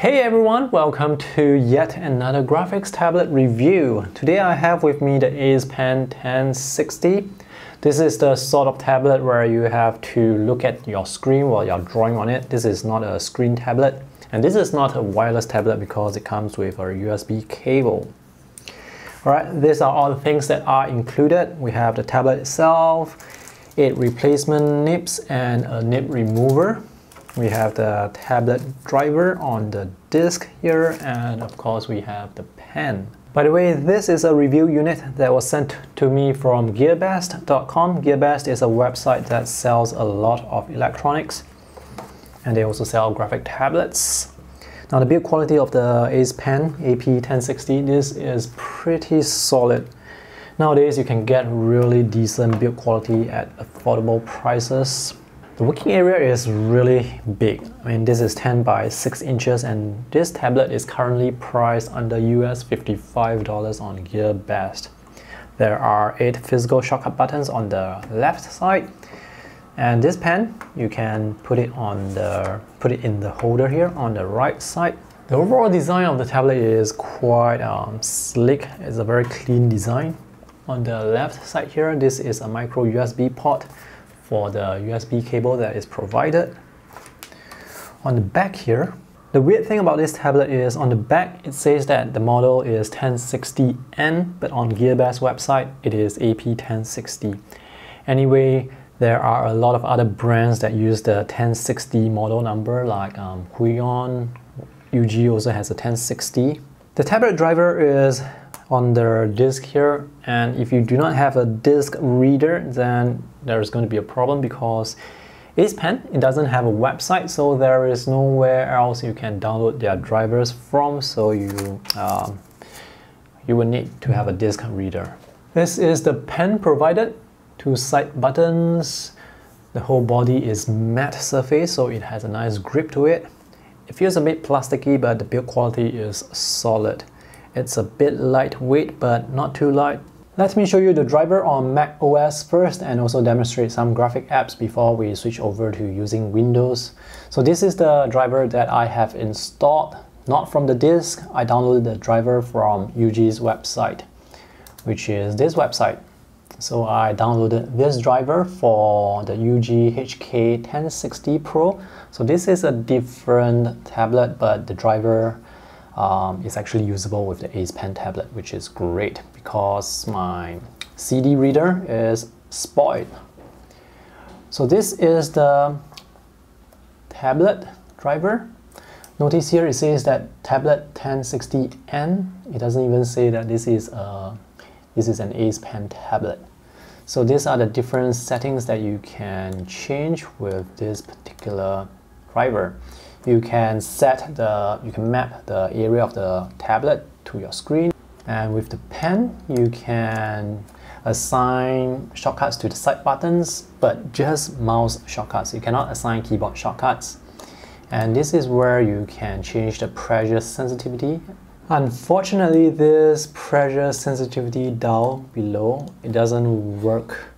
Hey everyone, welcome to yet another graphics tablet review. Today I have with me the Acepen 1060. This is the sort of tablet where you have to look at your screen while you're drawing on it. This is not a screen tablet, and this is not a wireless tablet because it comes with a USB cable. Alright, these are all the things that are included. We have the tablet itself, 8 replacement nibs and a nib remover. We have the tablet driver on the disc here, and of course we have the pen. By the way, this is a review unit that was sent to me from Gearbest.com. Gearbest is a website that sells a lot of electronics, and they also sell graphic tablets. Now the build quality of the Acepen AP1060, this is pretty solid. Nowadays you can get really decent build quality at affordable prices. The working area is really big. I mean, this is 10 by 6 inches, and this tablet is currently priced under US $55 on Gearbest. There are 8 physical shortcut buttons on the left side, and this pen you can put it in the holder here on the right side. The overall design of the tablet is quite slick. It's a very clean design. On the left side here, this is a micro USB port for the USB cable that is provided. On the back here, the weird thing about this tablet is on the back it says that the model is 1060N, but on Gearbest website it is AP1060. Anyway, there are a lot of other brands that use the 1060 model number, like Huion, UG also has a 1060. The tablet driver is on the disc here, and if you do not have a disc reader, then there's going to be a problem because Acepen, it doesn't have a website, so there is nowhere else you can download their drivers from, so you will need to have a disc reader. This is the pen provided, 2 side buttons. The whole body is matte surface, so it has a nice grip to it. It feels a bit plasticky, but the build quality is solid. It's a bit lightweight, but not too light. Let me show you the driver on Mac OS first, and also demonstrate some graphic apps before we switch over to using Windows. So this is the driver that I have installed, not from the disk. I downloaded the driver from UG's website, which is this website. So I downloaded this driver for the UG HK1060 Pro. So this is a different tablet, but the driver is actually usable with the Acepen tablet, which is great because my CD reader is spoiled. So this is the tablet driver. Notice here it says that tablet 1060N. It doesn't even say that this is an Acepen tablet. So these are the different settings that you can change with this particular driver. You can map the area of the tablet to your screen, and with the pen you can assign shortcuts to the side buttons, but just mouse shortcuts. You cannot assign keyboard shortcuts. And this is where you can change the pressure sensitivity. Unfortunately, this pressure sensitivity dial below, it doesn't work.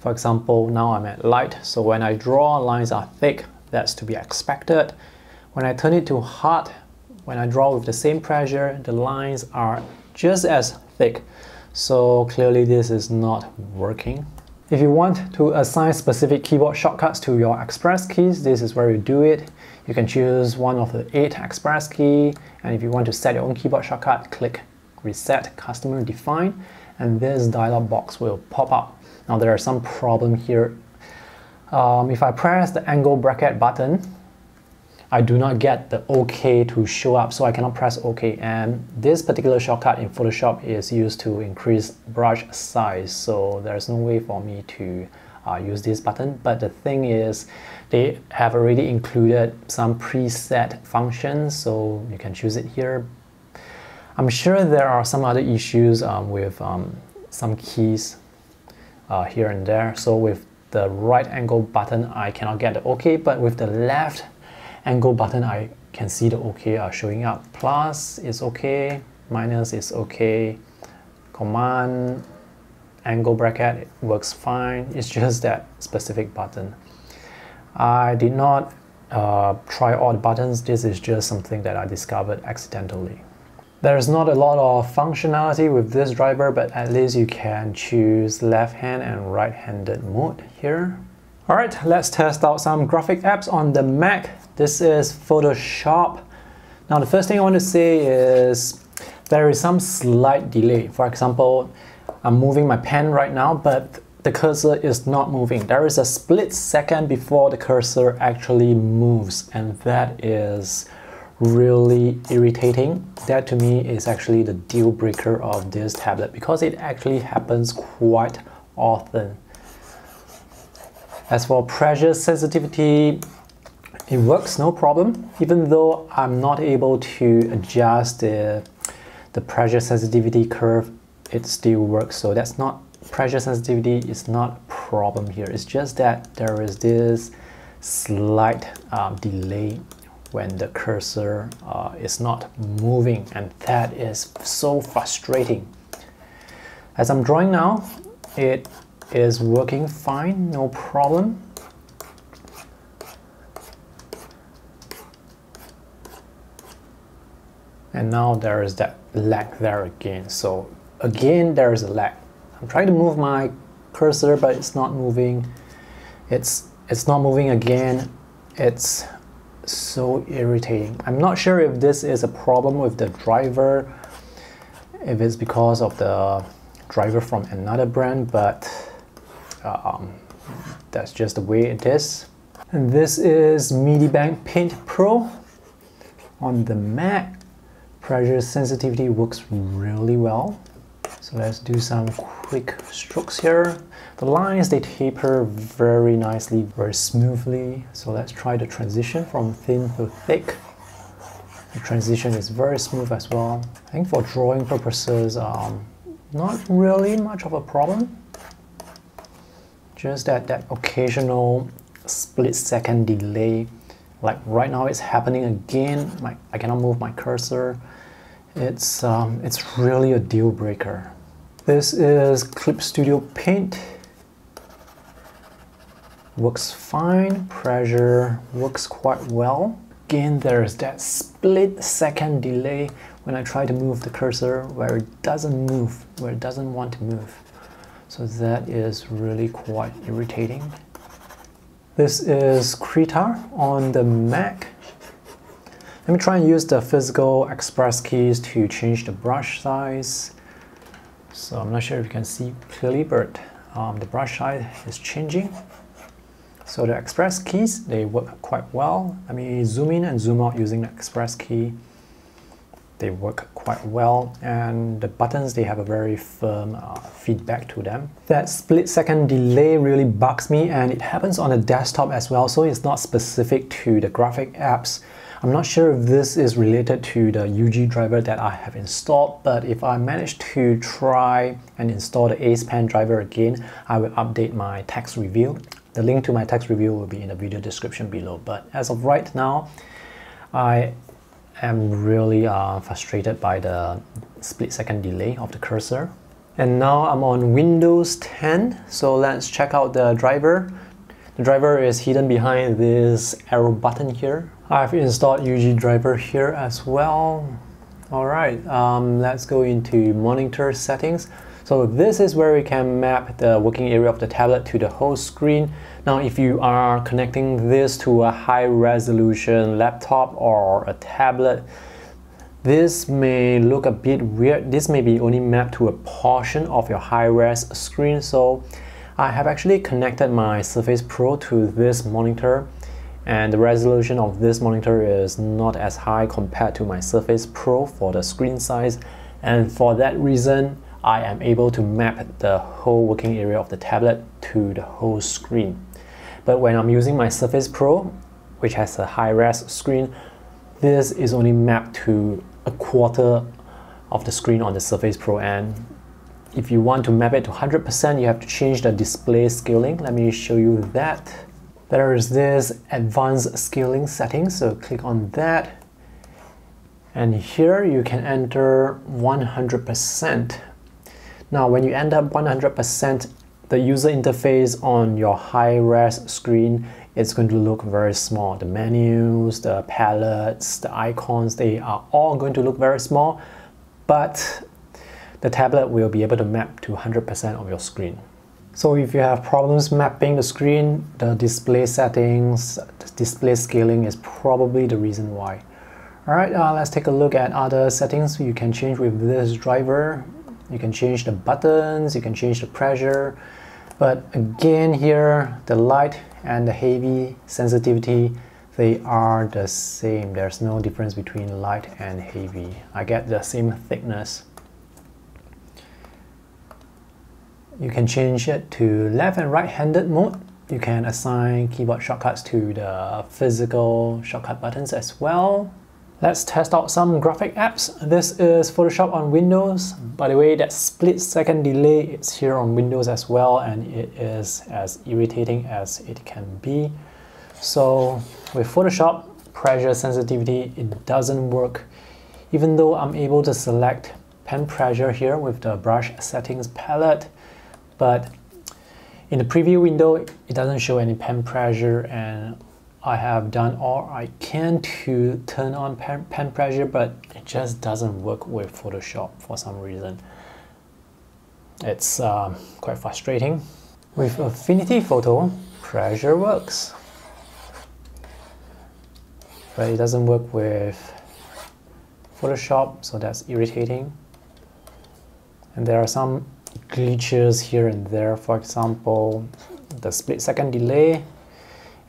For example, now I'm at light, so when I draw, lines are thick. That's to be expected. When I turn it to hard, when I draw with the same pressure, the lines are just as thick. So clearly this is not working. If you want to assign specific keyboard shortcuts to your express keys, this is where you do it. You can choose one of the 8 express keys, and if you want to set your own keyboard shortcut, click Reset Customer Define, and this dialog box will pop up. Now there are some problem here. If I press the angle bracket button, I do not get the OK to show up, so I cannot press OK. And this particular shortcut in Photoshop is used to increase brush size, so there's no way for me to use this button. But the thing is, they have already included some preset functions, so you can choose it here. I'm sure there are some other issues with some keys here and there. So with the right angle button, I cannot get the OK, but with the left angle button, I can see the OK are showing up. Plus is OK, minus is OK, command, angle bracket, it works fine. It's just that specific button. I did not try all the buttons. This is just something that I discovered accidentally. There's not a lot of functionality with this driver, but at least you can choose left-hand and right-handed mode here. Alright, let's test out some graphic apps on the Mac. This is Photoshop. Now the first thing I want to say is there is some slight delay. For example, I'm moving my pen right now, but the cursor is not moving. There is a split second before the cursor actually moves, and that is really irritating. That to me is actually the deal breaker of this tablet, because it actually happens quite often. As for pressure sensitivity, it works no problem. Even though I'm not able to adjust the pressure sensitivity curve, it still works. So that's not, pressure sensitivity is not a problem here. It's just that there is this slight delay when the cursor is not moving, and that is so frustrating. As I'm drawing now, it is working fine, no problem. And now there is that lag there again. So again, there is a lag. I'm trying to move my cursor, but it's not moving. It's not moving again. It's so irritating. I'm not sure if this is a problem with the driver, if it's because of the driver from another brand, but that's just the way it is. And this is Medibank Paint Pro on the Mac. Pressure sensitivity works really well. So let's do some quick strokes here. The lines, they taper very nicely, very smoothly. So let's try the transition from thin to thick. The transition is very smooth as well. I think for drawing purposes, not really much of a problem. Just that occasional split-second delay. Like right now it's happening again. I cannot move my cursor. It's really a deal breaker. This is Clip Studio Paint. Works fine. Pressure works quite well. Again, there's that split-second delay when I try to move the cursor where it doesn't move, where it doesn't want to move. So that is really quite irritating. This is Krita on the Mac. Let me try and use the physical express keys to change the brush size. So I'm not sure if you can see clearly, but the brush size is changing. So the express keys, they work quite well. Let me zoom in and zoom out using the express key. They work quite well, and the buttons, they have a very firm feedback to them. That split-second delay really bugs me, and it happens on the desktop as well, so it's not specific to the graphic apps. I'm not sure if this is related to the UG driver that I have installed, but if I manage to try and install the Acepen driver again, I will update my text review. The link to my text review will be in the video description below, but as of right now, I am really frustrated by the split-second delay of the cursor. And now I'm on Windows 10, so let's check out the driver. The driver is hidden behind this arrow button here. I've installed UG driver here as well. Alright, let's go into monitor settings. So this is where we can map the working area of the tablet to the whole screen. Now if you are connecting this to a high resolution laptop or a tablet, this may look a bit weird. This may be only mapped to a portion of your high-res screen. So I have actually connected my Surface Pro to this monitor, and the resolution of this monitor is not as high compared to my Surface Pro for the screen size, and for that reason I am able to map the whole working area of the tablet to the whole screen. But when I'm using my Surface Pro, which has a high-res screen, this is only mapped to a quarter of the screen on the Surface Pro, and if you want to map it to 100%, you have to change the display scaling. Let me show you that. There is this advanced scaling setting, so click on that. And here you can enter 100%. Now, when you end up 100%, the user interface on your high-res screen it's going to look very small. The menus, the palettes, the icons, they are all going to look very small, but the tablet will be able to map to 100% of your screen. So if you have problems mapping the screen, the display settings, the display scaling is probably the reason why. Alright, let's take a look at other settings you can change with this driver. You can change the buttons, you can change the pressure, but again here, the light and the heavy sensitivity, they are the same. There's no difference between light and heavy. I get the same thickness. You can change it to left and right-handed mode. You can assign keyboard shortcuts to the physical shortcut buttons as well. Let's test out some graphic apps. This is Photoshop on Windows. By the way, that split-second delay is here on Windows as well, and it is as irritating as it can be. So with Photoshop, pressure sensitivity, it doesn't work. Even though I'm able to select pen pressure here with the brush settings palette, but in the preview window, it doesn't show any pen pressure, and I have done all I can to turn on pen pressure, but it just doesn't work with Photoshop for some reason. It's quite frustrating. With Affinity Photo, pressure works, but it doesn't work with Photoshop, so that's irritating. And there are some glitches here and there, for example, the split-second delay,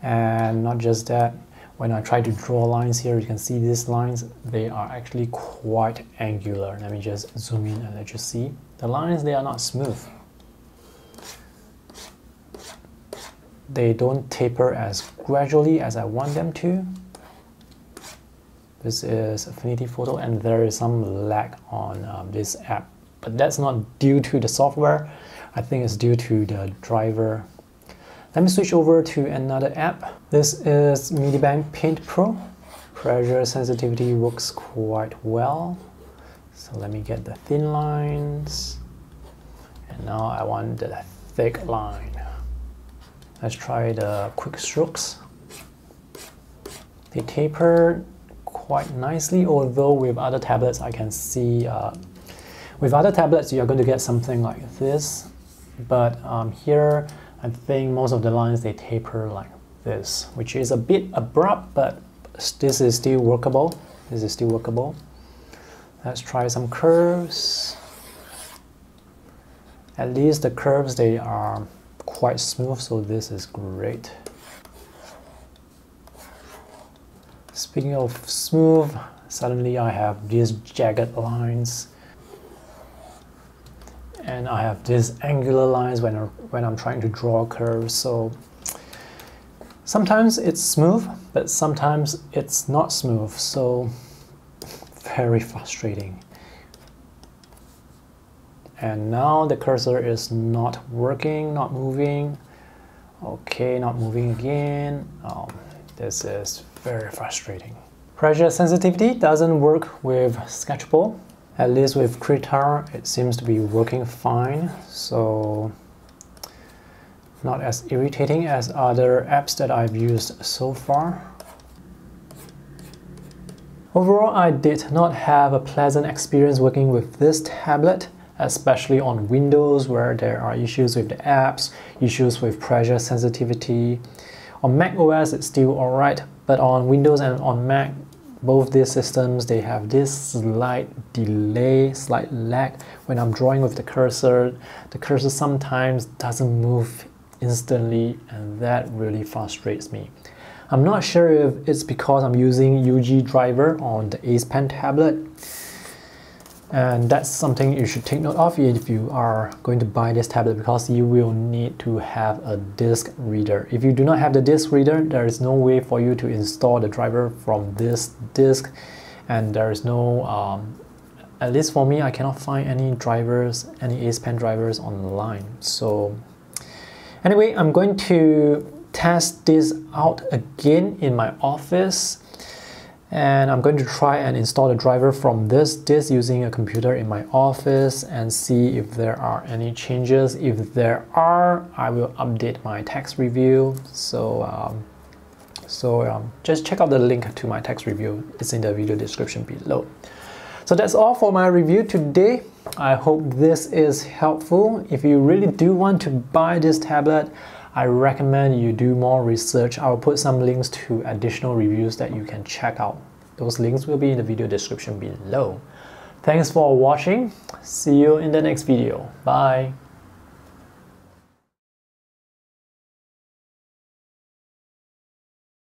and not just that, when I try to draw lines here, you can see these lines, they are actually quite angular. Let me just zoom in and let you see. The lines, they are not smooth. They don't taper as gradually as I want them to. This is Affinity Photo, and there is some lag on this app. But that's not due to the software. I think it's due to the driver. Let me switch over to another app. This is Medibank Paint Pro. Pressure sensitivity works quite well. So let me get the thin lines. And now I want the thick line. Let's try the quick strokes. They taper quite nicely, although with other tablets I can see with other tablets, you're going to get something like this, but here, I think most of the lines, they taper like this, which is a bit abrupt, but this is still workable. This is still workable. Let's try some curves. At least the curves, they are quite smooth, so this is great. Speaking of smooth, suddenly I have these jagged lines. And I have these angular lines when I'm trying to draw curves. So sometimes it's smooth, but sometimes it's not smooth. So very frustrating. And now the cursor is not working, not moving. Okay, not moving again. This is very frustrating. Pressure sensitivity doesn't work with Sketchable. At least with Krita, it seems to be working fine, so not as irritating as other apps that I've used so far. Overall, I did not have a pleasant experience working with this tablet, especially on Windows where there are issues with the apps, issues with pressure sensitivity. On Mac OS, it's still alright, but on Windows and on Mac, both these systems, they have this slight delay, slight lag. When I'm drawing with the cursor sometimes doesn't move instantly, and that really frustrates me. I'm not sure if it's because I'm using UG driver on the Acepen tablet, and that's something you should take note of if you are going to buy this tablet, because you will need to have a disk reader. If you do not have the disk reader, there is no way for you to install the driver from this disk, and there is no, at least for me, I cannot find any drivers, any Acepen drivers online. So anyway, I'm going to test this out again in my office. And I'm going to try and install the driver from this disk using a computer in my office and see if there are any changes. If there are, I will update my text review. So So just check out the link to my text review. It's in the video description below. So that's all for my review today. I hope this is helpful. If you really do want to buy this tablet, I recommend you do more research. I'll put some links to additional reviews that you can check out. Those links will be in the video description below. Thanks for watching. See you in the next video. Bye.